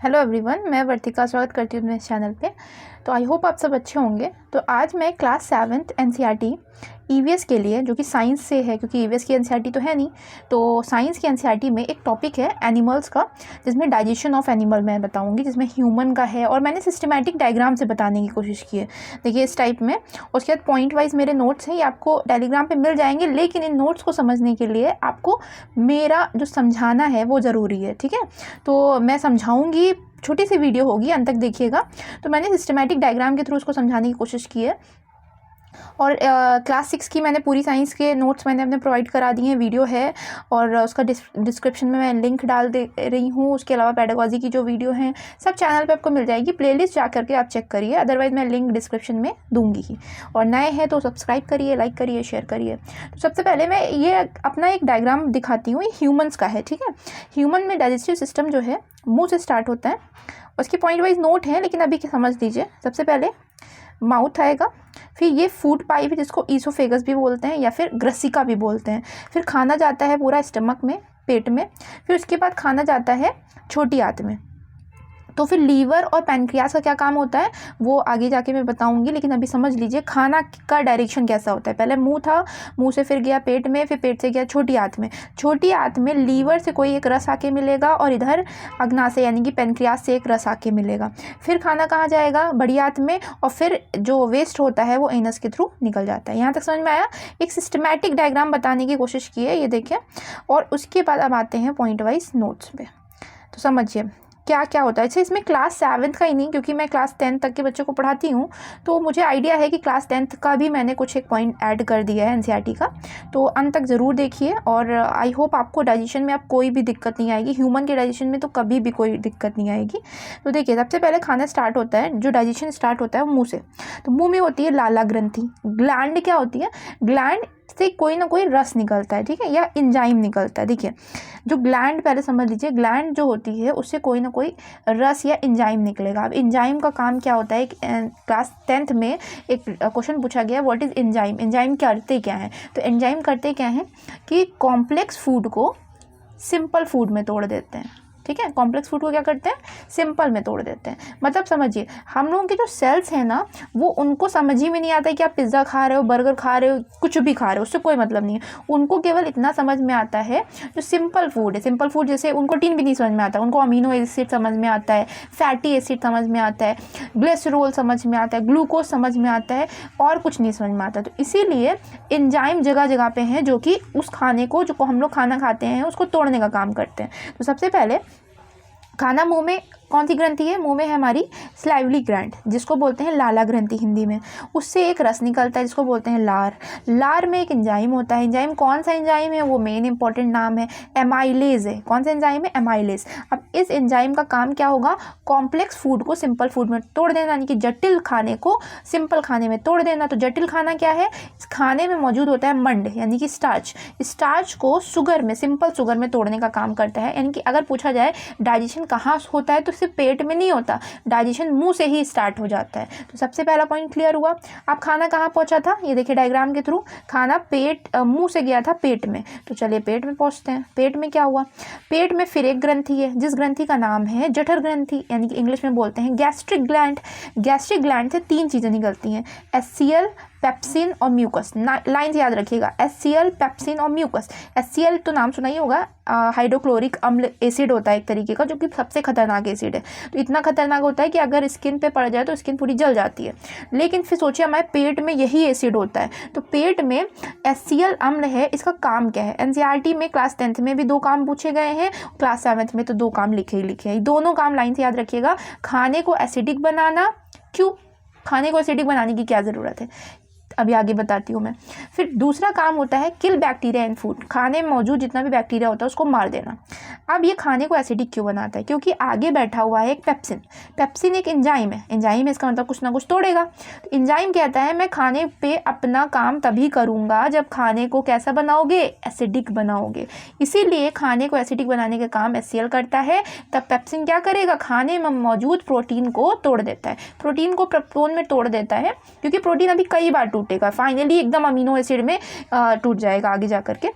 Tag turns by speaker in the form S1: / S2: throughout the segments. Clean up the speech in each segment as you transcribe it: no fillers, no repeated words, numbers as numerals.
S1: Hello everyone, मैं वर्तिका स्वागत करती हूँ मेरे चैनल पे। तो आई होप आप सब अच्छे होंगे। तो आज मैं क्लास 7th एनसीईआरटी ईवीएस के लिए, जो कि साइंस से है, क्योंकि ईवीएस की एनसीईआरटी तो है नहीं, तो साइंस की एनसीईआरटी में एक टॉपिक है एनिमल्स का, जिसमें डाइजेशन ऑफ एनिमल मैं बताऊंगी, जिसमें ह्यूमन का है और मैंने सिस्टमैटिक डायग्राम से बताने की कोशिश की है। देखिए इस टाइप में। उसके बाद पॉइंट वाइज मेरे नोट्स हैं, ये आपको टेलीग्राम पर मिल जाएंगे, लेकिन इन नोट्स को समझने के लिए आपको मेरा जो समझाना है वो ज़रूरी है। ठीक है, तो मैं समझाऊँगी, छोटी सी वीडियो होगी, अंत तक देखिएगा। तो मैंने सिस्टमैटिक डायग्राम के थ्रू उसको समझाने की कोशिश की है। और क्लास 6 की मैंने पूरी साइंस के नोट्स मैंने अपने प्रोवाइड करा दिए हैं, वीडियो है, और उसका डिस्क्रिप्शन में मैं लिंक डाल दे रही हूँ। उसके अलावा पेडागोजी की जो वीडियो हैं सब चैनल पे आपको मिल जाएगी, प्लेलिस्ट जा करके आप चेक करिए, अदरवाइज़ मैं लिंक डिस्क्रिप्शन में दूंगी ही। और नए हैं तो सब्सक्राइब करिए, लाइक करिए, शेयर करिए। तो सबसे पहले मैं ये अपना एक डायग्राम दिखाती हूँ, ये ह्यूमन्स का है। ठीक है, ह्यूमन में डाइजेस्टिव सिस्टम जो है मुँह से स्टार्ट होता है। उसकी पॉइंट वाइज नोट है, लेकिन अभी समझ लीजिए। सबसे पहले माउथ आएगा, फिर ये फूड पाइप है जिसको ईसोफेगस भी बोलते हैं या फिर ग्रसिका भी बोलते हैं। फिर खाना जाता है पूरा स्टमक में, पेट में। फिर उसके बाद खाना जाता है छोटी आंत में। तो फिर लीवर और पैनक्रियास का क्या काम होता है वो आगे जाके मैं बताऊंगी, लेकिन अभी समझ लीजिए खाना का डायरेक्शन कैसा होता है। पहले मुंह था, मुंह से फिर गया पेट में, फिर पेट से गया छोटी आंत में। छोटी आंत में लीवर से कोई एक रस आके मिलेगा और इधर अग्नाशय यानी कि पैनक्रियास से एक रस आके मिलेगा। फिर खाना कहाँ जाएगा? बड़ी आंत में, और फिर जो वेस्ट होता है वो एनस के थ्रू निकल जाता है। यहाँ तक समझ में आया? एक सिस्टमैटिक डायग्राम बताने की कोशिश की है, ये देखें। और उसके बाद अब आते हैं पॉइंट वाइज नोट्स पे। तो समझिए क्या क्या होता है। अच्छा, इसमें क्लास 7th का ही नहीं, क्योंकि मैं क्लास 10th तक के बच्चों को पढ़ाती हूँ, तो मुझे आइडिया है कि क्लास 10th का भी मैंने कुछ एक पॉइंट ऐड कर दिया है एनसीईआरटी का। तो अंत तक ज़रूर देखिए, और आई होप आपको डाइजेशन में अब कोई भी दिक्कत नहीं आएगी। ह्यूमन के डाइजेशन में तो कभी भी कोई दिक्कत नहीं आएगी। तो देखिए, सबसे पहले खाना स्टार्ट होता है, जो डाइजेशन स्टार्ट होता है वो मुँह से। तो मुँह में होती है लाला ग्रंथि। ग्लैंड क्या होती है? ग्लैंड से कोई ना कोई रस निकलता है, ठीक है, या एंजाइम निकलता है। देखिए, जो ग्लैंड, पहले समझ लीजिए, ग्लैंड जो होती है उससे कोई ना कोई रस या एंजाइम निकलेगा। अब एंजाइम का काम क्या होता है? क्लास 10th में एक क्वेश्चन पूछा गया, व्हाट इज़ एंजाइम। एंजाइम करते क्या हैं? तो एंजाइम करते क्या हैं कि कॉम्प्लेक्स फूड को सिंपल फूड में तोड़ देते हैं। ठीक है, कॉम्प्लेक्स फूड को क्या करते हैं? सिंपल में तोड़ देते हैं। मतलब समझिए, हम लोगों के जो सेल्स हैं ना, वो उनको समझ ही में नहीं आता है कि आप पिज़्ज़ा खा रहे हो, बर्गर खा रहे हो, कुछ भी खा रहे हो, उससे कोई मतलब नहीं है। उनको केवल इतना समझ में आता है जो सिंपल फूड है। सिंपल फूड जैसे उनको प्रोटीन भी नहीं समझ में आता, उनको अमीनो एसिड समझ में आता है, फैटी एसिड समझ में आता है, ग्लिसरॉल समझ में आता है, ग्लूकोज समझ में आता है, और कुछ नहीं समझ में आता। तो इसीलिए एंजाइम जगह जगह पे हैं, जो कि उस खाने को, जो हम लोग खाना खाते हैं, उसको तोड़ने का काम करते हैं। तो सबसे पहले खाना मुंह में, कौन सी ग्रंथि है मुंह में? है हमारी स्लाइवली ग्लैंड, जिसको बोलते हैं लाला ग्रंथि हिंदी में। उससे एक रस निकलता है जिसको बोलते हैं लार। लार में एक एंजाइम होता है। एंजाइम कौन सा एंजाइम है? वो मेन इंपॉर्टेंट नाम है, एमाइलेज है। कौन सा एंजाइम है? एमाइलेज। अब इस एंजाइम का काम क्या होगा? कॉम्प्लेक्स फूड को सिंपल फूड में तोड़ देना, यानी कि जटिल खाने को सिंपल खाने में तोड़ देना। तो जटिल खाना क्या है? इस खाने में मौजूद होता है मंड, यानी कि स्टार्च। स्टार्च को शुगर में, सिंपल शुगर में तोड़ने का काम करता है। यानी कि अगर पूछा जाए डाइजेशन कहाँ होता है, तो सिर्फ पेट में नहीं होता, डाइजेशन मुंह से ही स्टार्ट हो जाता है। तो सबसे पहला पॉइंट क्लियर हुआ। अब खाना कहाँ पहुंचा था? ये देखिए डायग्राम के थ्रू, खाना मुंह से गया था पेट में। तो चलिए पेट में पहुंचते हैं। पेट में क्या हुआ? पेट में फिर एक ग्रंथि है, जिस ग्रंथि का नाम है जठर ग्रंथि, यानी कि इंग्लिश में बोलते हैं गैस्ट्रिक ग्लैंड। गैस्ट्रिक ग्लैंड से 3 चीज़ें निकलती हैं, HCl, पेप्सिन और म्यूकस। लाइन से याद रखिएगा, HCl, पेप्सिन और म्यूकस। HCl तो नाम सुना ही होगा, हाइड्रोक्लोरिक अम्ल एसिड होता है एक तरीके का, जो कि सबसे खतरनाक एसिड है। तो इतना खतरनाक होता है कि अगर स्किन पे पड़ जाए तो स्किन पूरी जल जाती है। लेकिन फिर सोचिए, हमारे पेट में यही एसिड होता है। तो पेट में HCl अम्ल है, इसका काम क्या है? एनसीईआरटी में क्लास 10th में भी 2 काम पूछे गए हैं, क्लास 7th में तो 2 काम लिखे ही लिखे हैं। दोनों काम लाइन से याद रखिएगा। खाने को एसिडिक बनाना। क्यों खाने को एसिडिक बनाने की क्या ज़रूरत है? अभी आगे बताती हूँ मैं। फिर दूसरा काम होता है किल बैक्टीरिया इन फूड, खाने में मौजूद जितना भी बैक्टीरिया होता है उसको मार देना। अब ये खाने को एसिडिक क्यों बनाता है? क्योंकि आगे बैठा हुआ है एक पेप्सिन। पेप्सिन एक एंजाइम है। एंजाइम है, इसका मतलब कुछ ना कुछ तोड़ेगा। तो एंजाइम कहता है मैं खाने पे अपना काम तभी करूँगा जब खाने को कैसा बनाओगे? एसिडिक बनाओगे। इसीलिए खाने को एसिडिक बनाने का काम HCl करता है। तब पेप्सिन क्या करेगा? खाने में मौजूद प्रोटीन को तोड़ देता है। प्रोटीन को पेप्टोन में तोड़ देता है, क्योंकि प्रोटीन अभी कई बार टूटेगा, फाइनली एकदम अमीनो एसिड में टूट जाएगा आगे जा करके।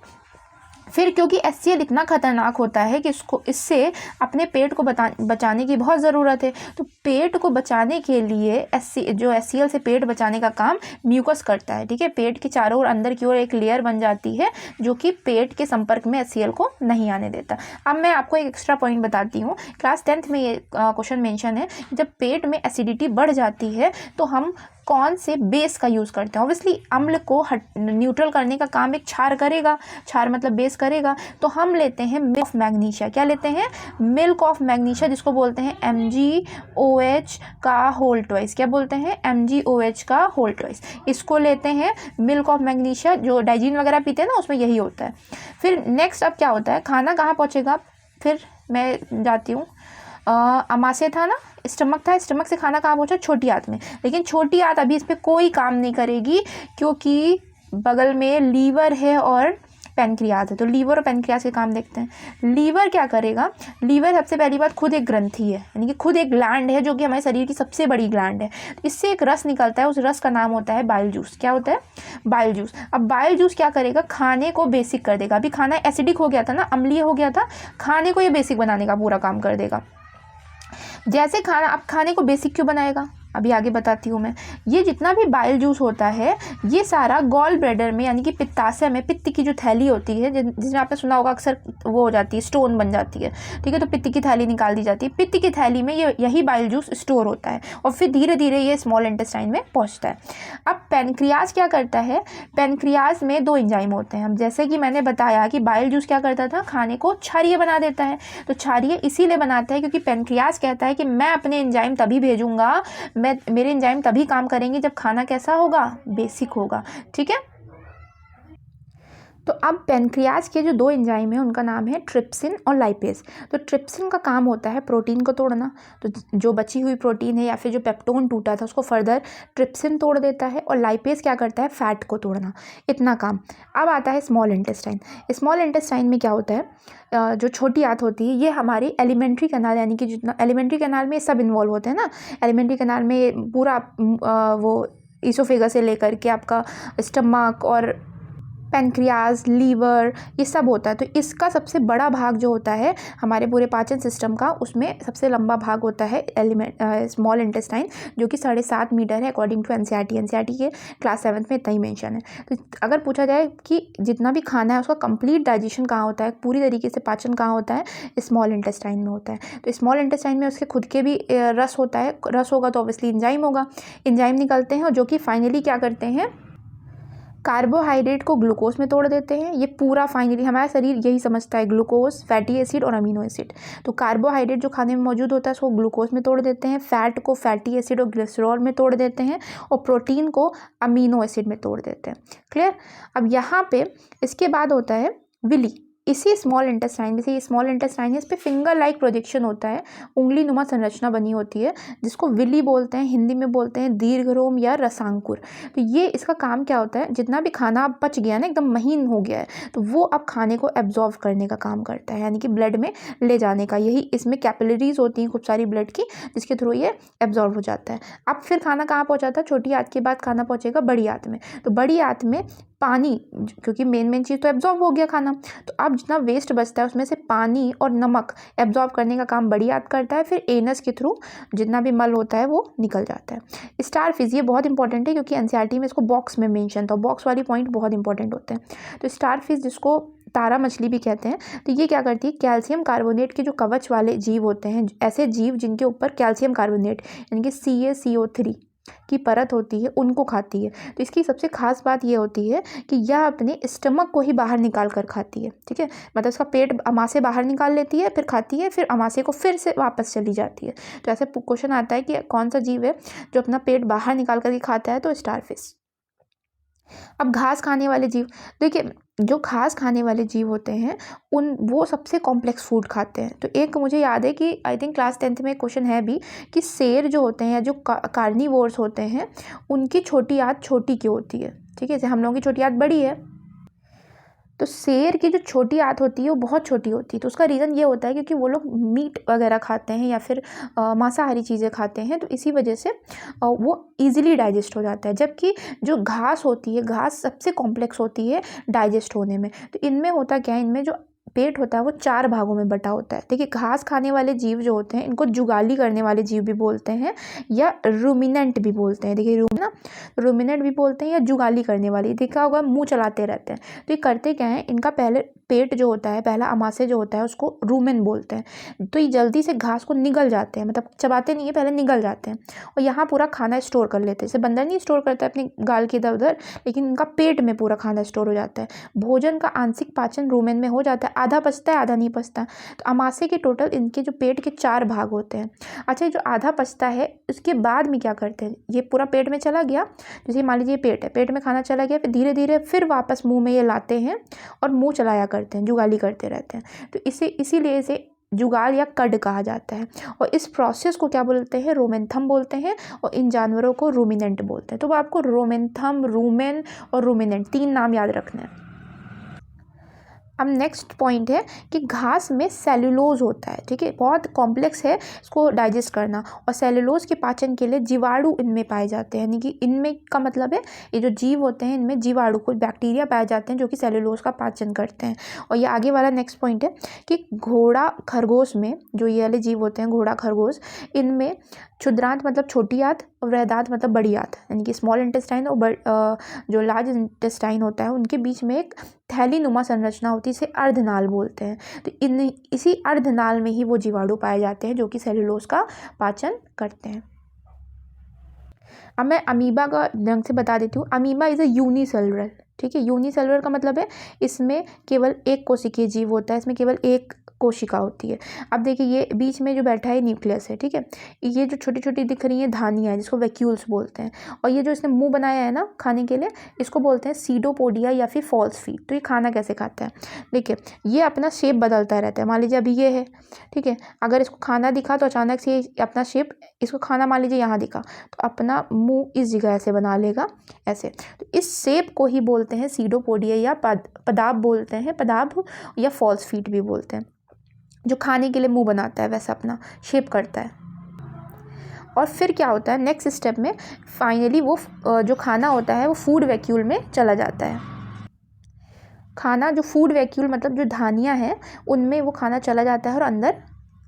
S1: फिर क्योंकि HCl इतना खतरनाक होता है कि इससे अपने पेट को बचाने की बहुत ज़रूरत है। तो पेट को बचाने के लिए जो HCl से पेट बचाने का काम म्यूकस करता है। ठीक है, पेट के चारों ओर अंदर की ओर एक लेयर बन जाती है जो कि पेट के संपर्क में HCl को नहीं आने देता। अब मैं आपको एक एक्स्ट्रा पॉइंट बताती हूँ। क्लास 10th में ये क्वेश्चन मेंशन है, जब पेट में एसिडिटी बढ़ जाती है तो हम कौन से बेस का यूज़ करते हैं। ऑब्वियसली अम्ल को न्यूट्रल करने का काम एक क्षार करेगा, क्षार मतलब बेस करेगा। तो हम लेते हैं मिल्क ऑफ मैग्नीशिया। क्या लेते हैं? मिल्क ऑफ मैग्नीशिया, जिसको बोलते हैं MgOH का होल ट्वाइस। क्या बोलते हैं? MgOH का होल ट्वाइस। इसको लेते हैं मिल्क ऑफ मैग्नीशिया। जो डाइजीन वगैरह पीते हैं ना, उसमें यही होता है। फिर नेक्स्ट अब क्या होता है, खाना कहाँ पहुँचेगा? फिर मैं जाती हूँ, अमाशय था ना, स्टमक था, स्टमक से खाना कहाँ पहुँचा? छोटी आंत में। लेकिन छोटी आंत अभी इस पर कोई काम नहीं करेगी क्योंकि बगल में लीवर है और पैनक्रियाज है। तो लीवर और पैनक्रियाज के काम देखते हैं। लीवर क्या करेगा? लीवर सबसे पहली बात खुद एक ग्रंथि है, यानी कि खुद एक ग्लैंड है जो कि हमारे शरीर की सबसे बड़ी ग्लैंड है। तो इससे एक रस निकलता है, उस रस का नाम होता है बाइल जूस। क्या होता है? Bile juice. अब बाइल जूस क्या करेगा? खाने को बेसिक कर देगा। अभी खाना एसिडिक हो गया था ना, अम्लीय हो गया था, खाने को ये बेसिक बनाने का पूरा काम कर देगा। जैसे खाना, अब खाने को बेसिक क्यों बनाएगा? अभी आगे बताती हूँ मैं। ये जितना भी बाइल जूस होता है ये सारा गॉल ब्लैडर में, यानी कि पित्ताशय में, पित्त की जो थैली होती है जिसमें आपने सुना होगा अक्सर वो हो जाती है, स्टोन बन जाती है। ठीक है, तो पित्त की थैली निकाल दी जाती है। पित्त की थैली में यही बाइल जूस स्टोर होता है और फिर धीरे धीरे ये स्मॉल इंटेस्टाइन में पहुँचता है। अब पैनक्रियाज क्या करता है? पैनक्रियाज में 2 एंजाइम होते हैं। अब जैसे कि मैंने बताया कि बाइल जूस क्या करता था? खाने को क्षारीय बना देता है। तो क्षारीय इसीलिए बनाता है क्योंकि पैनक्रियाज कहता है कि मैं अपने एंजाइम तभी भेजूंगा, मेरे एंजाइम तभी काम करेंगे जब खाना कैसा होगा? बेसिक होगा। ठीक है, तो अब पैनक्रियाज के जो 2 एंजाइम हैं उनका नाम है ट्रिप्सिन और लाइपेज। तो ट्रिप्सिन का काम होता है प्रोटीन को तोड़ना, तो जो बची हुई प्रोटीन है या फिर जो पेप्टोन टूटा था उसको फर्दर ट्रिप्सिन तोड़ देता है, और लाइपेज क्या करता है? फैट को तोड़ना। इतना काम। अब आता है स्मॉल इंटेस्टाइन। स्मॉल इंटेस्टाइन में क्या होता है? जो छोटी आंत होती है ये हमारी एलिमेंट्री कैनाल, यानी कि जितना एलिमेंट्री कैनाल में सब इन्वॉल्व होते हैं ना, एलिमेंट्री कैनाल में पूरा वो ईसोफेगस से लेकर के आपका स्टमक और पैनक्रियाज, लीवर, ये सब होता है। तो इसका सबसे बड़ा भाग जो होता है हमारे पूरे पाचन सिस्टम का, उसमें सबसे लंबा भाग होता है स्मॉल इंटेस्टाइन, जो कि 7.5 मीटर है अकॉर्डिंग टू एनसीईआरटी के क्लास 7th में इतना ही मेंशन है। तो अगर पूछा जाए कि जितना भी खाना है उसका कंप्लीट डाइजेशन कहाँ होता है, पूरी तरीके से पाचन कहाँ होता है? स्मॉल इंटेस्टाइन में होता है। तो स्मॉल इंटेस्टाइन में उसके खुद के भी रस होता है। रस होगा तो ऑब्वियसली एंजाइम होगा, एंजाइम निकलते हैं और जो कि फाइनली क्या करते हैं? कार्बोहाइड्रेट को ग्लूकोज में तोड़ देते हैं। ये पूरा फाइनली हमारा शरीर यही समझता है, ग्लूकोज, फैटी एसिड और अमीनो एसिड। तो कार्बोहाइड्रेट जो खाने में मौजूद होता है उसको ग्लूकोज में तोड़ देते हैं, फैट को फैटी एसिड और ग्लिसरॉल में तोड़ देते हैं, और प्रोटीन को अमीनो एसिड में तोड़ देते हैं। क्लियर? अब यहाँ पे इसके बाद होता है विली। इसी स्मॉल इंटेस्टाइन में से, ये स्मॉल इंटेस्टाइन है, इस पर फिंगर लाइक प्रोजेक्शन होता है, उंगली नुमा संरचना बनी होती है, जिसको विली बोलते हैं, हिंदी में बोलते हैं दीर्घरोम या रसांकुर। तो ये इसका काम क्या होता है? जितना भी खाना पच गया ना, एकदम महीन हो गया है, तो वो अब खाने को एब्जॉर्व करने का काम करता है, यानी कि ब्लड में ले जाने का। यही इसमें कैपिलरीज होती हैं खूब सारी ब्लड की, जिसके थ्रू ये एब्जॉर्व हो जाता है। अब फिर खाना कहाँ पहुँचाता है? छोटी आंत के बाद खाना पहुँचेगा बड़ी आंत में। तो बड़ी आंत में पानी, क्योंकि मेन चीज़ तो एब्जॉर्व हो गया खाना, तो अब जितना वेस्ट बचता है उसमें से पानी और नमक एब्जॉर्व करने का काम बड़ी आंत करता है। फिर एनस के थ्रू जितना भी मल होता है वो निकल जाता है। स्टारफिश, ये बहुत इंपॉर्टेंट है क्योंकि एनसीईआरटी में इसको बॉक्स में मेंशन था, बॉक्स वाली पॉइंट बहुत इंपॉर्टेंट होते हैं। तो स्टारफिश, जिसको तारा मछली भी कहते हैं, तो ये क्या करती है? कैल्शियम कार्बोनेट के जो कवच वाले जीव होते हैं, ऐसे जीव जिनके ऊपर कैल्शियम कार्बोनेट यानी कि CaCO3 की परत होती है, उनको खाती है। तो इसकी सबसे खास बात ये होती है कि यह अपने स्टमक को ही बाहर निकाल कर खाती है। ठीक है, मतलब उसका पेट अमाशय बाहर निकाल लेती है, फिर खाती है, फिर अमाशय को फिर से वापस चली जाती है। तो ऐसे क्वेश्चन आता है कि कौन सा जीव है जो अपना पेट बाहर निकाल कर खाता है? तो स्टारफिश। अब घास खाने वाले जीव, देखिए जो घास खाने वाले जीव होते हैं वो सबसे कॉम्प्लेक्स फूड खाते हैं। तो एक मुझे याद है कि आई थिंक क्लास 10th में क्वेश्चन है भी कि शेर जो होते हैं या जो कार्निवोर्स होते हैं उनकी छोटी आंत छोटी क्यों होती है? ठीक है, जैसे हम लोगों की छोटी आंत बड़ी है, तो शेर की जो छोटी आंत होती है वो बहुत छोटी होती है, तो उसका रीज़न ये होता है क्योंकि वो लोग मीट वगैरह खाते हैं या फिर मांसाहारी चीज़ें खाते हैं, तो इसी वजह से वो ईजिली डाइजेस्ट हो जाता है। जबकि जो घास होती है, घास सबसे कॉम्प्लेक्स होती है डाइजेस्ट होने में। तो इनमें होता क्या है, इनमें जो पेट होता है वो 4 भागों में बटा होता है। देखिए, घास खाने वाले जीव जो होते हैं इनको जुगाली करने वाले जीव भी बोलते हैं या रूमिनेंट भी बोलते हैं। देखिए रूमिनेंट भी बोलते हैं या जुगाली करने वाली, देखा होगा मुंह चलाते रहते हैं। तो ये करते क्या है, इनका पहले पेट जो होता है, पहला अमाशय जो होता है उसको रूमेन बोलते हैं। तो ये जल्दी से घास को निगल जाते हैं, मतलब चबाते नहीं है, पहले निगल जाते हैं और यहाँ पूरा खाना स्टोर कर लेते हैं। जैसे बंदर नहीं स्टोर करता है अपनी गाल के इधर उधर, लेकिन इनका पेट में पूरा खाना स्टोर हो जाता है। भोजन का आंशिक पाचन रूमेन में हो जाता है, आधा पचता है आधा नहीं पचता। तो अमाशय के टोटल इनके जो पेट के 4 भाग होते हैं। अच्छा, ये जो आधा पचता है उसके बाद में क्या करते हैं, ये पूरा पेट में चला गया, जैसे मान लीजिए पेट है, पेट में खाना चला गया, फिर धीरे धीरे फिर वापस मुंह में ये लाते हैं और मुंह चलाया करते हैं, जुगाली करते रहते हैं। तो इसीलिए इसे जुगाल या कड कहा जाता है। और इस प्रोसेस को क्या बोलते हैं, रोमेंथम बोलते हैं, और इन जानवरों को रूमिनेंट बोलते हैं। तो वो आपको रोमेंथम, रूमेन और रूमिनेंट 3 नाम याद रखने हैं। अब नेक्स्ट पॉइंट है कि घास में सेलुलोज होता है, ठीक है, बहुत कॉम्प्लेक्स है इसको डाइजेस्ट करना। और सेलुलोज के पाचन के लिए जीवाणु इनमें पाए जाते हैं, यानी कि इनमें का मतलब है ये जो जीव होते हैं इनमें जीवाणु, कुछ बैक्टीरिया पाए जाते हैं जो कि सेलुलोज का पाचन करते हैं। और ये आगे वाला नेक्स्ट पॉइंट है कि घोड़ा खरगोश में, जो ये वाले जीव होते हैं घोड़ा खरगोश, इनमें क्षुद्रांत मतलब छोटी आंत और वृहदांत मतलब बड़ी आंत, यानी कि स्मॉल इंटेस्टाइन और जो लार्ज इंटेस्टाइन होता है उनके बीच में एक थैली नुमा संरचना होती है, इसे अर्धनाल बोलते हैं। तो इसी अर्धनाल में ही वो जीवाणु पाए जाते हैं जो कि सेलुलोज का पाचन करते हैं। अब मैं अमीबा का ढंग से बता देती हूँ। अमीबा इज़ अ यूनिसेलुलर, ठीक है। यूनिसेलुलर का मतलब है इसमें केवल एक कोशिकीय जीव होता है, इसमें केवल एक कोशिका होती है। अब देखिए, ये बीच में जो बैठा है न्यूक्लियस है, ठीक है। ये जो छोटी छोटी दिख रही है धानियाँ है जिसको वैक्यूल्स बोलते हैं। और ये जो इसने मुंह बनाया है ना खाने के लिए, इसको बोलते हैं सीडोपोडिया या फिर फॉल्स फीट। तो ये खाना कैसे खाता है, देखिए ये अपना शेप बदलता रहता है। मान लीजिए अभी ये है, ठीक है, अगर इसको खाना दिखा तो अचानक से अपना शेप, इसको खाना मान लीजिए यहाँ दिखा तो अपना मुंह इस जगह ऐसे बना लेगा, ऐसे। तो इस शेप को ही बोलते हैं सीडोपोडिया या पदाब बोलते हैं, पदाब या फॉल्स फीट भी बोलते हैं। जो खाने के लिए मुंह बनाता है वैसा अपना शेप करता है। और फिर क्या होता है नेक्स्ट स्टेप में, फाइनली वो जो खाना होता है वो फूड वैक्यूल में चला जाता है। खाना जो फूड वैक्यूल मतलब जो धानियाँ हैं उनमें वो खाना चला जाता है और अंदर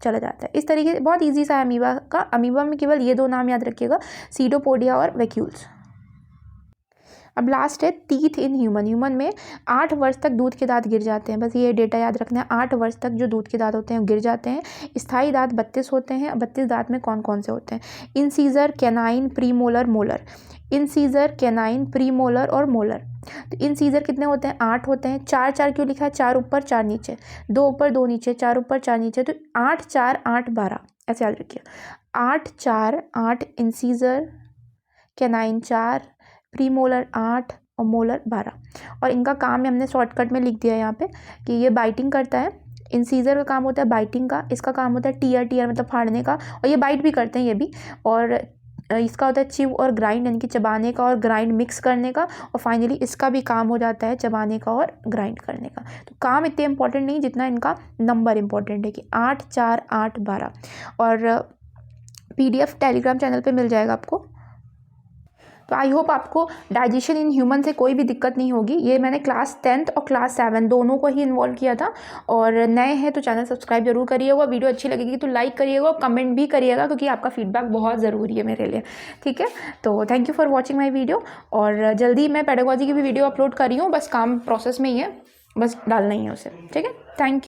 S1: चला जाता है। इस तरीके से बहुत ईजी सा है अमीबा का। अमीबा में केवल ये 2 नाम याद रखिएगा, सीडोपोडिया और वैक्यूल्स। अब लास्ट है टीथ इन ह्यूमन में 8 वर्ष तक दूध के दांत गिर जाते हैं। बस ये डेटा याद रखना है, 8 वर्ष तक जो दूध के दांत होते हैं गिर जाते हैं। स्थायी दांत 32 होते हैं। 32 दांत में कौन कौन से होते हैं, incisor, canine, premolar, molar. Incisor, canine, premolar और मोलर। तो इंसीजर कितने होते हैं, 8 होते हैं। 4 4 क्यों लिखा है, 4 ऊपर 4 नीचे, 2 ऊपर 2 नीचे, 4 ऊपर 4 नीचे, तो 8 4 8 12 ऐसे याद रखिए। 8 4 8 इंसीजर, कैनाइन 4, प्रीमोलर 8 और मोलर 12। और इनका काम हमने शॉर्टकट में लिख दिया है यहाँ पे कि ये बाइटिंग करता है। इंसीजर का काम होता है बाइटिंग का, इसका काम होता है टीयर मतलब फाड़ने का, और ये बाइट भी करते हैं ये भी। और इसका होता है चिव और ग्राइंड, यानी कि चबाने का और ग्राइंड मिक्स करने का। और फाइनली इसका भी काम हो जाता है चबाने का और ग्राइंड करने का। तो काम इतने इंपॉर्टेंट नहीं जितना इनका नंबर इंपॉर्टेंट है कि 8 4 8 12। और PDF टेलीग्राम चैनल पे मिल जाएगा आपको। तो आई होप आपको डाइजेशन इन ह्यूमन से कोई भी दिक्कत नहीं होगी। ये मैंने क्लास 10th और क्लास 7 दोनों को ही इन्वॉल्व किया था। और नए हैं तो चैनल सब्सक्राइब जरूर करिएगा। वीडियो अच्छी लगेगी तो लाइक करिएगा और कमेंट भी करिएगा, क्योंकि आपका फीडबैक बहुत ज़रूरी है मेरे लिए, ठीक है। तो thank you for watching my video. और जल्दी मैं पेडागोजी की भी वीडियो अपलोड कर रही हूँ, बस काम प्रोसेस में ही है, बस डालना ही है उसे, ठीक है। Thank you.